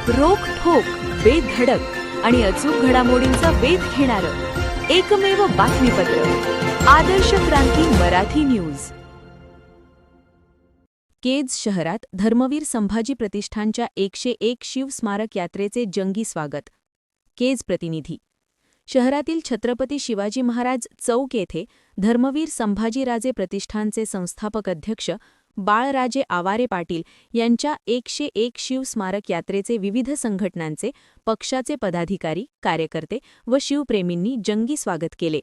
रोखठोक, बेधडक आणि अचूक घडामोडींचा वेध घेणारं एकमेव बातमीपत्र आदर्श क्रांती मराठी न्यूज. केज शहरात धर्मवीर संभाजी प्रतिष्ठानच्या 101 शिवस्मारक यात्रेचे जंगी स्वागत. केज प्रतिनिधी. शहरातील छत्रपती शिवाजी महाराज चौक येथे धर्मवीर संभाजीराजे प्रतिष्ठानचे संस्थापक अध्यक्ष बाळराजे आवारे पाटील यांच्या 101 शिवस्मारक यात्रेचे विविध संघटनांचे, पक्षाचे पदाधिकारी, कार्यकर्ते व शिवप्रेमींनी जंगी स्वागत केले.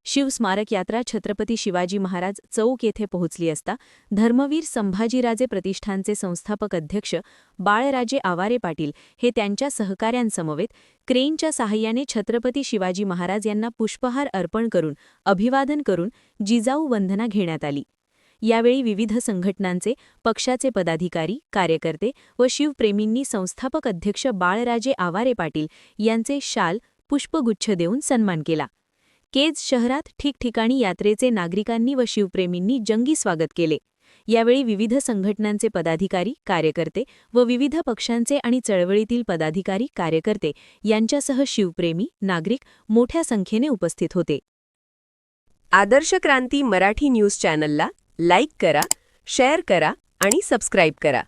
शिवस्मारक यात्रा छत्रपती शिवाजी महाराज चौक येथे पोहोचली असता धर्मवीर संभाजीराजे प्रतिष्ठानचे संस्थापक अध्यक्ष बाळराजे आवारे पाटील हे त्यांच्या सहकाऱ्यांसमवेत क्रेनच्या सहाय्याने छत्रपती शिवाजी महाराज यांना पुष्पहार अर्पण करून अभिवादन करून जिजाऊ वंदना घेण्यात आली. यावेळी विविध संघटनांचे, पक्षाचे पदाधिकारी, कार्यकर्ते व शिवप्रेमींनी संस्थापक अध्यक्ष बाळराजे आवारे पाटील यांचे शाल, पुष्पगुच्छ देऊन सन्मान केला. केज शहरात ठिकठिकाणी यात्रेचे नागरिकांनी व शिवप्रेमींनी जंगी स्वागत केले. यावेळी विविध संघटनांचे पदाधिकारी, कार्यकर्ते व विविध पक्षांचे आणि चळवळीतील पदाधिकारी, कार्यकर्ते यांच्यासह शिवप्रेमी, नागरिक मोठ्या संख्येने उपस्थित होते. आदर्श क्रांती मराठी न्यूज चॅनलला लाईक करा, शेअर करा आणि सबस्क्राईब करा.